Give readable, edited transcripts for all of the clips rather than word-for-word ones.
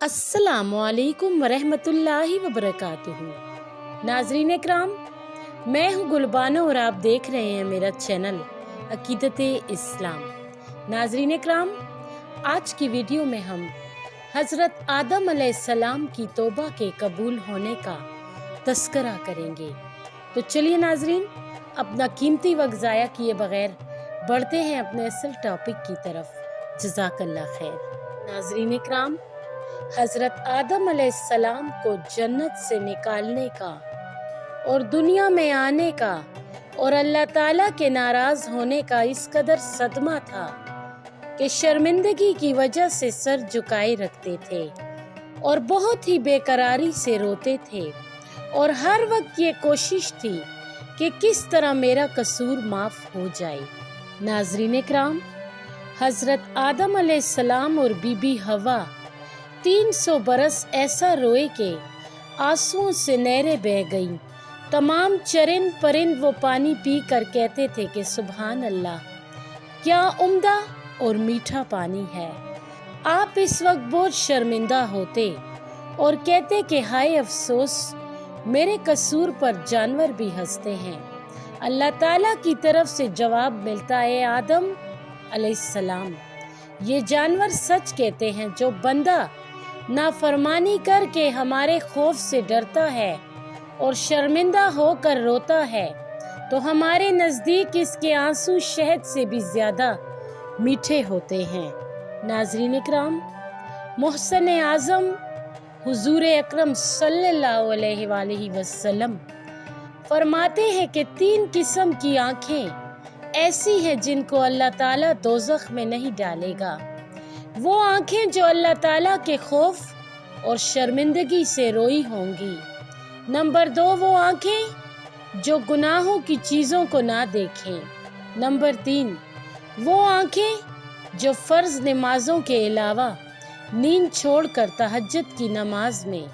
अस्सलामुअलैकुम वरहमतुल्लाहि वबरकातुहू। नाजरीन इकराम, मैं हूँ गुलबानो और आप देख रहे हैं मेरा चैनल अकीदते इस्लाम। नाजरीन इकराम, आज की वीडियो में हम हज़रत आदम अलैहिस्सलाम की तौबा के कबूल होने का तस्करा करेंगे। तो चलिए नाजरीन, अपना कीमती वक्त ज़ाया किए बगैर बढ़ते हैं अपने असल टॉपिक की तरफ। जज़ाकल्लाह खैर। नाजरीन इकराम, हज़रत आदम अलैहिस्सलाम को जन्नत से निकालने का और दुनिया में आने का और अल्लाह ताला के नाराज़ होने का इस कदर सदमा था कि शर्मिंदगी की वजह से सर झुकाए रखते थे और बहुत ही बेकरारी से रोते थे और हर वक्त ये कोशिश थी कि किस तरह मेरा कसूर माफ़ हो जाए। नाज़रीन इकराम, हज़रत आदम अलैहिस्सलाम और बीबी हवा 300 बरस ऐसा रोए कि आंसुओं से नहरें बह गईं। तमाम चरिंद परिंद वो पानी पी कर कहते थे कि सुभान अल्लाह, क्या उम्दा और मीठा पानी है। आप इस वक्त बहुत शर्मिंदा होते और कहते कि हाय अफसोस, मेरे कसूर पर जानवर भी हंसते हैं। अल्लाह ताला की तरफ से जवाब मिलता है, आदम अलैहिस्सलाम, ये जानवर सच कहते हैं। जो बंदा नाफरमानी करके हमारे खौफ से डरता है और शर्मिंदा होकर रोता है तो हमारे नज़दीक इसके आंसू शहद से भी ज़्यादा मीठे होते हैं। नाज़रीन इकराम, मोहसिन आज़म हुजूर अकरम सल्लल्लाहु अलैहि वसल्लम फरमाते हैं कि 3 किस्म की आँखें ऐसी हैं जिनको अल्लाह ताला दोज़ख में नहीं डालेगा। वो आँखें जो अल्लाह ताला के खौफ और शर्मिंदगी से रोई होंगी। नंबर 2, वो आँखें जो गुनाहों की चीज़ों को ना देखें। नंबर 3, वो आँखें जो फ़र्ज़ नमाज़ों के अलावा नींद छोड़कर तहज्जुद की नमाज में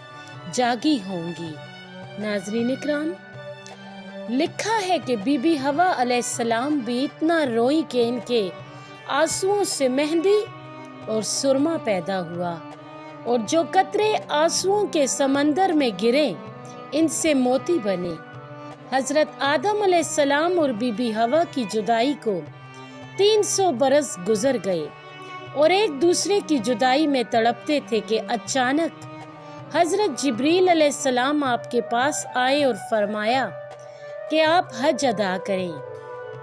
जागी होंगी। नाज़रीन इकराम, लिखा है कि बीबी हवा अलैहिस्सलाम भी इतना रोई कि इनके आंसुओं से मेहंदी और सुरमा पैदा हुआ और जो कतरे आंसुओं के समंदर में गिरे इनसे मोती बने। हज़रत आदम अलैहिस्सलाम और बीबी हवा की जुदाई को 300 बरस गुजर गए और एक दूसरे की जुदाई में तड़पते थे कि अचानक हज़रत जिब्रील अलैहिस्सलाम आपके पास आए और फरमाया कि आप हज अदा करें।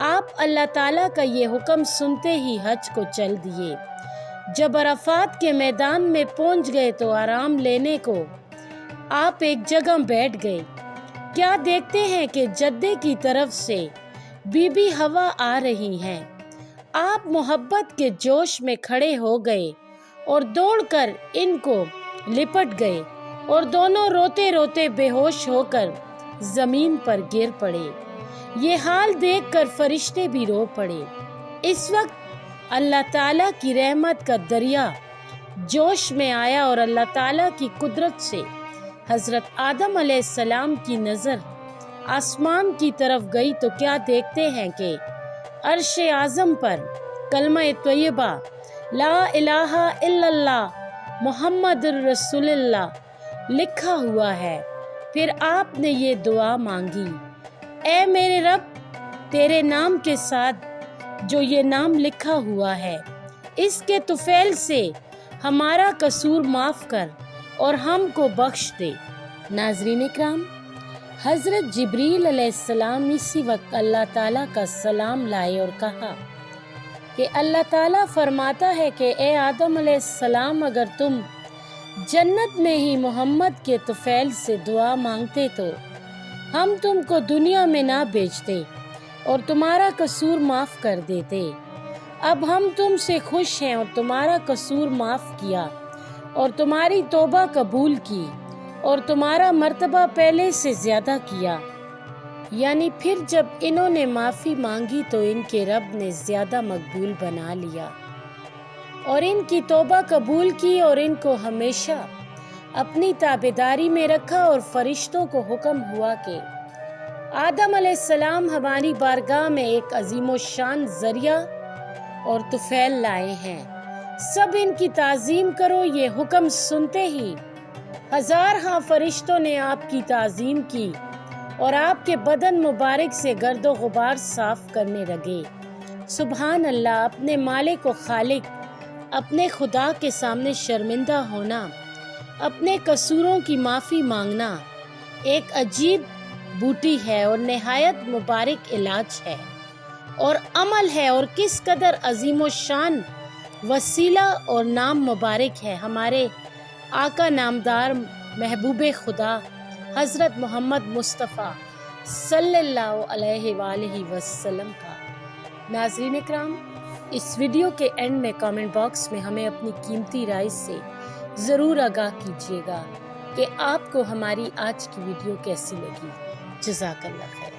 आप अल्लाह ताला का ये हुक्म सुनते ही हज को चल दिए। जब अराफात के मैदान में पहुंच गए तो आराम लेने को आप एक जगह बैठ गए। क्या देखते हैं कि जद्दे की तरफ से बीबी हवा आ रही हैं। आप मोहब्बत के जोश में खड़े हो गए और दौड़कर इनको लिपट गए और दोनों रोते रोते बेहोश होकर जमीन पर गिर पड़े। ये हाल देखकर फरिश्ते भी रो पड़े। इस वक्त अल्लाह ताला की रहमत का दरिया जोश में आया और अल्लाह ताला की कुदरत से हज़रत आदम अलैहिस्सलाम की नज़र आसमान की तरफ गई तो क्या देखते हैं कि अर्श आज़म पर कलमा तैयबा ला इलाहा इल्लल्लाह मुहम्मदुर रसूलुल्लाह लिखा हुआ है। फिर आपने ये दुआ मांगी, ऐ मेरे रब, तेरे नाम के साथ जो ये नाम लिखा हुआ है इसके तुफैल से हमारा कसूर माफ़ कर और हमको बख्श दे। नाज़रीन इकराम, हज़रत जिब्रील अलैहिस्सलाम इसी वक्त अल्लाह ताला का सलाम लाए और कहा कि अल्लाह ताला फरमाता है कि ए आदम अलैहिस्सलाम, अगर तुम जन्नत में ही मोहम्मद के तुफैल से दुआ मांगते तो हम तुमको दुनिया में ना भेजते और तुम्हारा कसूर माफ़ कर देते। अब हम तुमसे खुश हैं और तुम्हारा कसूर माफ़ किया और तुम्हारी तौबा कबूल की और तुम्हारा मर्तबा पहले से ज़्यादा किया। यानी फिर जब इन्होंने माफ़ी मांगी तो इनके रब ने ज़्यादा मकबूल बना लिया और इनकी तौबा कबूल की और इनको हमेशा अपनी ताबेदारी में रखा। और फरिश्तों को हुक्म हुआ कि आदम अलैहिस्सलाम हमारी बारगाह में एक अजीमो शान जरिया और तुफैल लाए हैं। سب ان کی تعظیم کرو، یہ حکم سنتے ہی ہزارہا فرشتوں نے آپ کی تعظیم کی اور آپ کے بدن مبارک سے گرد و غبار صاف کرنے لگے۔ سبحان اللہ، اپنے مالک و خالق، اپنے خدا کے سامنے شرمندہ ہونا، اپنے قصوروں کی معافی مانگنا ایک عجیب بوٹی ہے اور نہایت مبارک علاج ہے اور عمل ہے، اور کس قدر عظیم و شان وسیلہ اور نام مبارک ہے ہمارے آقا نامدار محبوب خدا حضرت محمد مصطفیٰ صلی اللہ علیہ وآلہ وسلم کا۔ ناظرین اکرام، اس ویڈیو کے اینڈ میں کامنٹ باکس میں ہمیں اپنی قیمتی رائے سے ضرور آگاہ کیجیے گا کہ آپ کو ہماری آج کی ویڈیو کیسی لگی۔ جزاک اللہ خیر۔